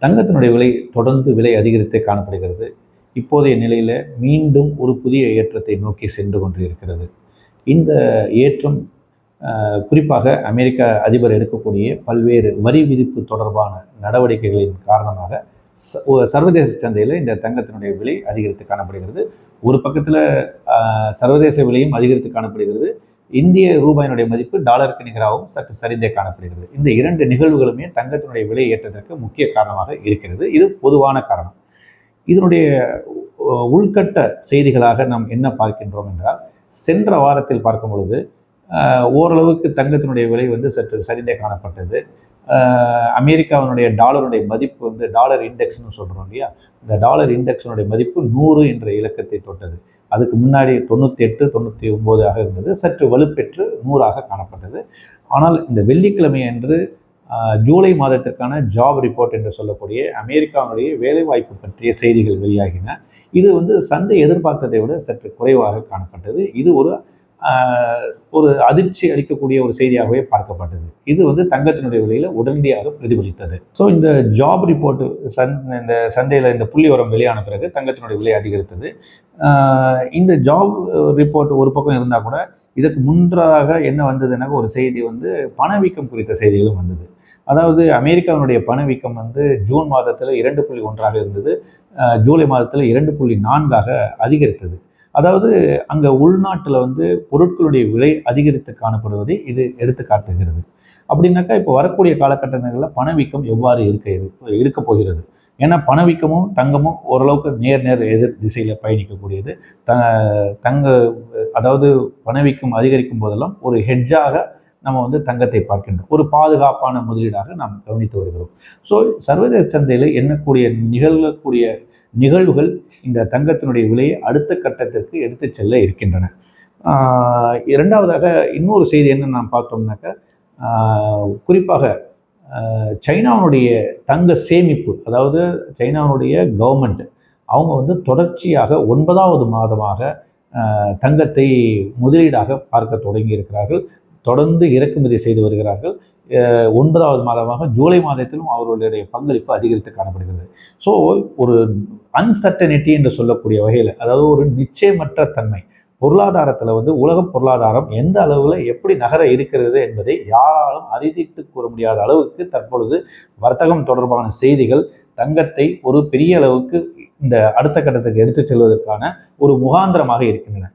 தங்கத்தினுடைய விலை தொடர்ந்து விலை அதிகரித்தே காணப்படுகிறது. இப்போதைய நிலையில மீண்டும் ஒரு புதிய ஏற்றத்தை நோக்கி சென்று கொண்டு இருக்கிறது. இந்த ஏற்றம் குறிப்பாக அமெரிக்க அதிபர் எடுக்கக்கூடிய பல்வேறு வரி விதிப்பு தொடர்பான நடவடிக்கைகளின் காரணமாக சர்வதேச சந்தையில் இந்த தங்கத்தினுடைய விலை அதிகரித்து காணப்படுகிறது. ஒரு பக்கத்தில் சர்வதேச விலையும் அதிகரித்து காணப்படுகிறது. இந்திய ரூபாயினுடைய மதிப்பு டாலருக்கு நிகராகவும் சற்று சரிந்தே காணப்படுகிறது. இந்த இரண்டு நிகழ்வுகளுமே தங்கத்தினுடைய விலை ஏற்றத்திற்கு முக்கிய காரணமாக இருக்கிறது. இது பொதுவான காரணம். இதனுடைய உள்கட்ட செய்திகளாக நாம் என்ன பார்க்கின்றோம் என்றால், சென்ற வாரத்தில் பார்க்கும் பொழுது ஓரளவுக்கு தங்கத்தினுடைய விலை சற்று சரிந்தே காணப்பட்டது. அமெரிக்காவினுடைய டாலருடைய மதிப்பு டாலர் இண்டெக்ஸ்னு சொல்கிறோம் இல்லையா, இந்த டாலர் இண்டெக்ஸினுடைய மதிப்பு 100 என்ற இலக்கத்தை தொட்டது. அதுக்கு முன்னாடி 98, 99 இருந்தது. சற்று வலுப்பெற்று 100 காணப்பட்டது. ஆனால் இந்த வெள்ளிக்கிழமை அன்று ஜூலை மாதத்திற்கான ஜாப் ரிப்போர்ட் என்று சொல்லக்கூடிய அமெரிக்காவுடைய வேலைவாய்ப்பு பற்றிய செய்திகள் வெளியாகின. இது சந்தை எதிர்பார்த்ததை விட சற்று குறைவாக காணப்பட்டது. இது ஒரு அதிர்ச்சி அளிக்கக்கூடிய ஒரு செய்தியாகவே பார்க்கப்பட்டது. இது தங்கத்தினுடைய விலையில் உடனடியாக பிரதிபலித்தது. ஸோ இந்த ஜாப் ரிப்போர்ட் இந்த சந்தையில் இந்த புள்ளி உரம் வெளியான பிறகு தங்கத்தினுடைய விலை அதிகரித்தது. இந்த ஜாப் ரிப்போர்ட் ஒரு பக்கம் இருந்தால் கூட இதற்கு முன்றாக என்ன வந்ததுனாக்க ஒரு செய்தி பணவீக்கம் குறித்த செய்திகளும் வந்தது. அதாவது அமெரிக்காவினுடைய பணவீக்கம் ஜூன் மாதத்தில் 2.1 இருந்தது. ஜூலை மாதத்தில் 2.4 அதிகரித்தது. அதாவது அங்கே உள்நாட்டில் பொருட்களுடைய விலை அதிகரித்து காணப்படுவதை இது எடுத்து காட்டுகிறது. அப்படின்னாக்கா இப்போ வரக்கூடிய காலகட்டங்களில் பணவீக்கம் எவ்வாறு இருக்க போகிறது? ஏன்னா பணவீக்கமும் தங்கமும் ஓரளவுக்கு நேர் எதிர் திசையில் பயணிக்கக்கூடியது. அதாவது பணவீக்கம் அதிகரிக்கும் போதெல்லாம் ஒரு ஹெட்ஜாக நம்ம தங்கத்தை பார்க்கின்றோம். ஒரு பாதுகாப்பான முதலீடாக நாம் கவனித்து வருகிறோம். ஸோ சர்வதேச சந்தையில் நிகழக்கூடிய நிகழ்வுகள் இந்த தங்கத்தினுடைய விலையை அடுத்த கட்டத்திற்கு எடுத்து செல்ல இருக்கின்றன. இரண்டாவதாக இன்னொரு செய்தி என்ன நாம் பார்த்தோம்னாக்க, குறிப்பாக சைனாவுடைய தங்க சேமிப்பு, அதாவது சைனாவுடைய கவர்மெண்ட் அவங்க தொடர்ச்சியாக 9வது மாதமாக தங்கத்தை முதலீடாக பார்க்க தொடங்கி இருக்கிறார்கள். தொடர்ந்து இறக்குமதி செய்து வருகிறார்கள். 9வது மாதமாக ஜூலை மாதத்திலும் அவர்களுடைய பங்களிப்பு அதிகரித்து காணப்படுகிறது. ஸோ ஒரு அன்சர்டனிட்டி என்று சொல்லக்கூடிய வகையில், அதாவது ஒரு நிச்சயமற்ற தன்மை பொருளாதாரத்தில் உலக பொருளாதாரம் எந்த அளவில் எப்படி நகர இருக்கிறது என்பதை யாராலும் அறுதிட்டு கூற முடியாத அளவுக்கு தற்பொழுது வர்த்தகம் தொடர்பான செய்திகள் தங்கத்தை ஒரு பெரிய அளவுக்கு இந்த அடுத்த கட்டத்துக்கு எடுத்துச் செல்வதற்கான ஒரு முகாந்திரமாக இருக்கின்றன.